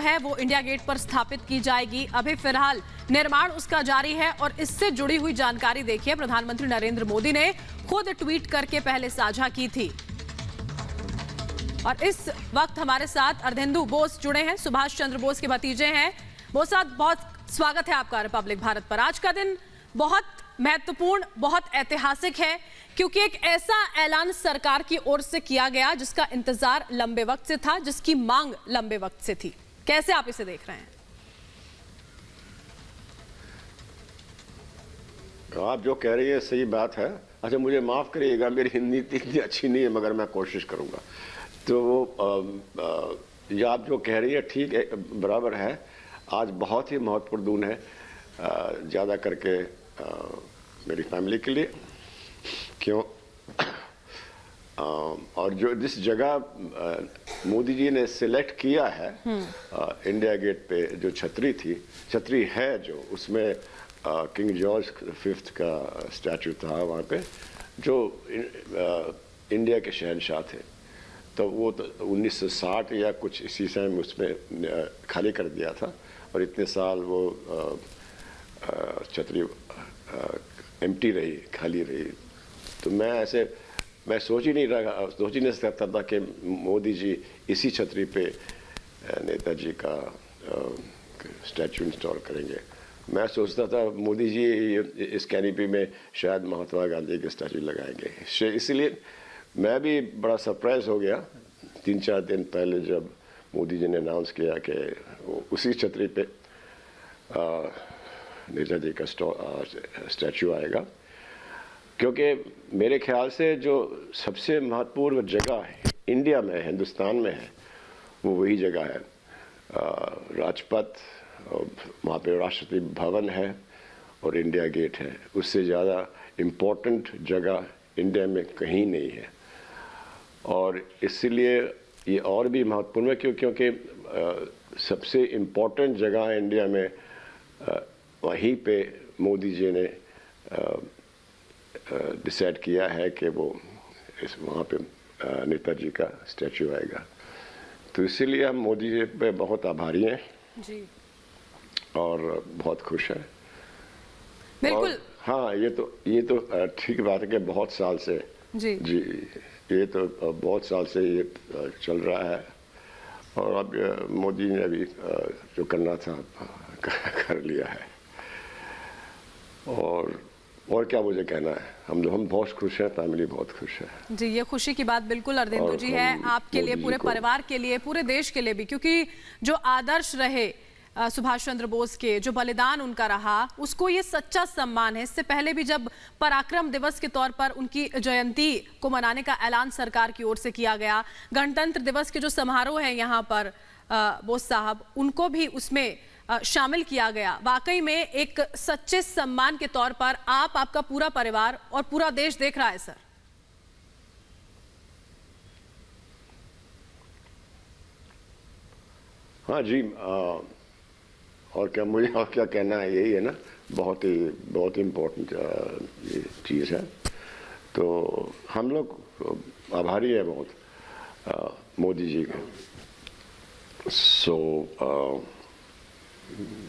है वो India gate पर स्थापित की जाएगी। अभी फिलहाल निर्माण उसका जारी है और इससे जुड़ी हुई जानकारी देखिए, प्रधानमंत्री नरेंद्र मोदी ने खुद ट्वीट करके पहले साझा की थी। और इस वक्त हमारे साथ अर्धेंदु बोस जुड़े हैं, सुभाष चंद्र बोस के भतीजे हैं। बोस साहब, बहुत स्वागत है आपका रिपब्लिक भारत पर। आज का दिन बहुत महत्वपूर्ण, बहुत ऐतिहासिक है, क्योंकि एक ऐसा ऐलान सरकार की ओर से किया गया जिसका इंतजार लंबे वक्त से था, जिसकी मांग लंबे वक्त से थी। कैसे आप इसे देख रहे हैं? आप जो कह रही है सही बात है। अच्छा, मुझे माफ करिएगा, मेरी हिंदी इतनी अच्छी नहीं है, मगर मैं कोशिश करूंगा। तो वो ये आप जो कह रही है ठीक है, बराबर है। आज बहुत ही महत्वपूर्ण दिन है, ज़्यादा करके मेरी फैमिली के लिए। क्यों? और जो जिस जगह मोदी जी ने सिलेक्ट किया है इंडिया गेट पे, जो छतरी है जो, उसमें किंग जॉर्ज फिफ्थ का स्टैचू था वहाँ पे, जो इंडिया के शहंशाह थे। तो वो तो 1960 या कुछ इसी समय उसमें खाली कर दिया था, और इतने साल वो छतरी एम्प्टी रही, खाली रही। तो मैं सोच ही नहीं सकता था कि मोदी जी इसी छतरी पे नेताजी का स्टैचू इंस्टॉल करेंगे। मैं सोचता था मोदी जी इस कैनिपी में शायद महात्मा गांधी के स्टैचू लगाएंगे। इसलिए मैं भी बड़ा सरप्राइज हो गया 3-4 दिन पहले जब मोदी जी ने अनाउंस किया कि उसी छतरी पे नेताजी का स्टैचू आएगा। क्योंकि मेरे ख्याल से जो सबसे महत्वपूर्ण जगह है इंडिया में, हिंदुस्तान में है, वो वही जगह है, राजपथ। वहाँ पे राष्ट्रपति भवन है और इंडिया गेट है। उससे ज़्यादा इम्पोर्टेंट जगह इंडिया में कहीं नहीं है। और इसलिए ये और भी महत्वपूर्ण है क्योंकि सबसे इम्पोर्टेंट जगह इंडिया में वहीं पे मोदी जी ने डिसाइड किया है कि वो वहाँ पे नेताजी का स्टैचू आएगा। तो इसीलिए हम मोदी जी पे बहुत आभारी हैं जी, और बहुत खुश हैं। बिल्कुल। हाँ, ये तो ठीक बात है कि बहुत साल से जी ये तो बहुत साल से ये चल रहा है, और अब मोदी ने भी जो करना था कर लिया है। और क्या मुझे कहना है, हम बहुत खुश हैं, फैमिली बहुत खुश है जी। ये खुशी की बात बिल्कुल अर्धेंदु जी है, आपके लिए, पूरे परिवार के लिए, पूरे देश के लिए भी, क्योंकि जो आदर्श रहे सुभाष चंद्र बोस के, जो बलिदान उनका रहा, उसको ये सच्चा सम्मान है। इससे पहले भी जब पराक्रम दिवस के तौर पर उनकी जयंती को मनाने का ऐलान सरकार की ओर से किया गया, गणतंत्र दिवस के जो समारोह है यहाँ पर बोस साहब, उनको भी उसमें शामिल किया गया। वाकई में एक सच्चे सम्मान के तौर पर आपका पूरा परिवार और पूरा देश देख रहा है सर। हाँ जी, और क्या कहना है, यही है ना, बहुत इम्पोर्टेंट ये चीज़ है। तो हम लोग आभारी है बहुत मोदी जी के।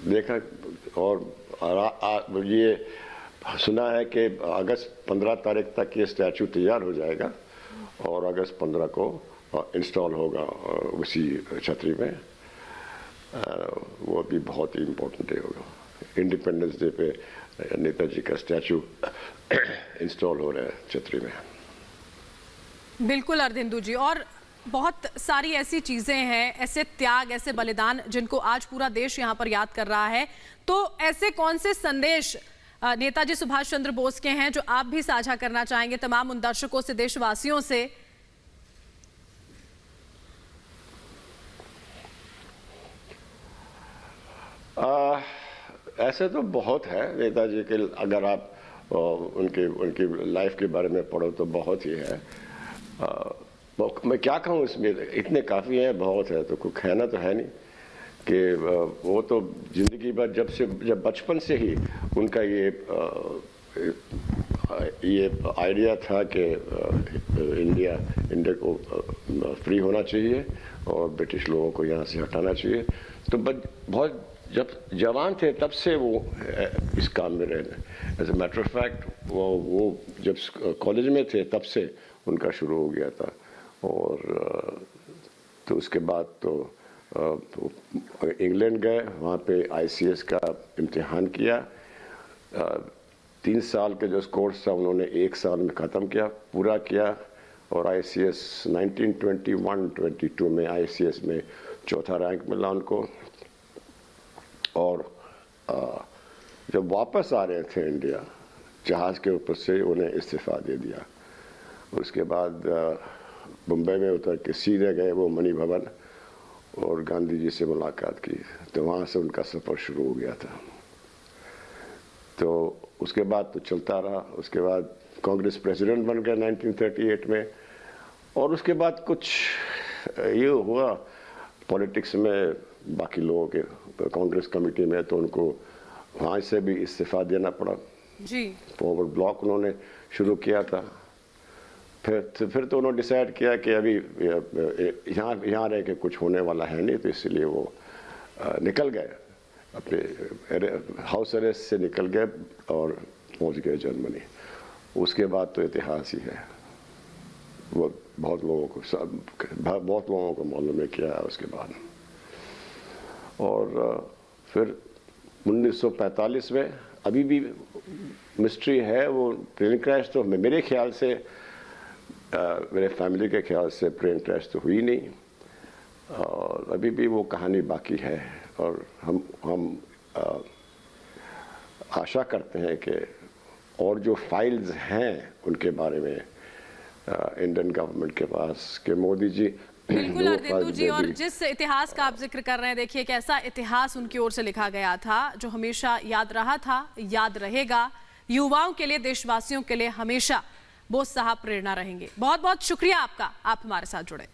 देखा और ये सुना है कि अगस्त 15 तारीख तक ये स्टैचू तैयार हो जाएगा, और अगस्त 15 को इंस्टॉल होगा उसी छतरी में। वो भी बहुत ही इम्पोर्टेंट डे होगा। इंडिपेंडेंस डे पे नेताजी का स्टैचू इंस्टॉल हो रहा है छतरी में। बिल्कुल अर्धेंदु जी, और बहुत सारी ऐसी चीजें हैं, ऐसे त्याग, ऐसे बलिदान जिनको आज पूरा देश यहाँ पर याद कर रहा है। तो ऐसे कौन से संदेश नेताजी सुभाष चंद्र बोस के हैं जो आप भी साझा करना चाहेंगे तमाम उन दर्शकों से, देशवासियों से? ऐसे तो बहुत है नेताजी के। अगर आप उनकी लाइफ के बारे में पढ़ो तो बहुत ही है। मैं क्या कहूँ, इसमें इतने काफ़ी हैं, बहुत है, तो कोई कहना तो है नहीं कि वो तो ज़िंदगी भर जब बचपन से ही उनका ये ये आइडिया था कि इंडिया को फ्री होना चाहिए और ब्रिटिश लोगों को यहाँ से हटाना चाहिए। तो बहुत जब जवान थे तब से वो इस काम में रहे। As a matter of fact वो जब कॉलेज में थे तब से उनका शुरू हो गया था। और तो उसके बाद तो इंग्लैंड गए, वहाँ पे ICS का इम्तिहान किया। 3 साल के जो कोर्स था उन्होंने 1 साल में ख़त्म किया, पूरा किया। और ICS 1921-22 में ICS में 4था रैंक मिला उनको। और जब वापस आ रहे थे इंडिया, जहाज़ के ऊपर से उन्हें इस्तीफ़ा दे दिया। उसके बाद मुंबई में उतर के सीधे गए वो मणि भवन और गांधी जी से मुलाकात की। तो वहाँ से उनका सफ़र शुरू हो गया था। तो उसके बाद तो चलता रहा। उसके बाद कांग्रेस प्रेसिडेंट बन गए 1938 में। और उसके बाद कुछ ये हुआ पॉलिटिक्स में, बाकी लोगों के कांग्रेस कमेटी में, तो उनको वहाँ से भी इस्तीफ़ा देना पड़ा जी। फॉरवर्ड ब्लॉक उन्होंने शुरू किया था। फिर तो उन्होंने डिसाइड किया कि अभी यहाँ रह के कुछ होने वाला है नहीं, तो इसलिए वो निकल गए, अपने हाउस अरेस्ट से निकल गए और पहुँच गए जर्मनी। उसके बाद तो इतिहास ही है। वो बहुत लोगों को मालूम है क्या है उसके बाद। और फिर 1945 में अभी भी मिस्ट्री है। वो प्लेन क्रैश तो मेरे ख्याल से, मेरे फैमिली के ख्याल से प्लेन क्रैश तो हुई नहीं, और अभी भी वो कहानी बाकी है। और हम आशा करते हैं कि और जो फाइल्स हैं उनके बारे में इंडियन गवर्नमेंट के पास, कि मोदी जी बिल्कुल अर्देंदु जी, और जिस इतिहास का आप जिक्र कर रहे हैं, देखिए कैसा इतिहास उनकी ओर से लिखा गया था जो हमेशा याद रहा था, याद रहेगा। युवाओं के लिए, देशवासियों के लिए हमेशा बोस साहब प्रेरणा रहेंगे। बहुत बहुत शुक्रिया आपका, आप हमारे साथ जुड़े।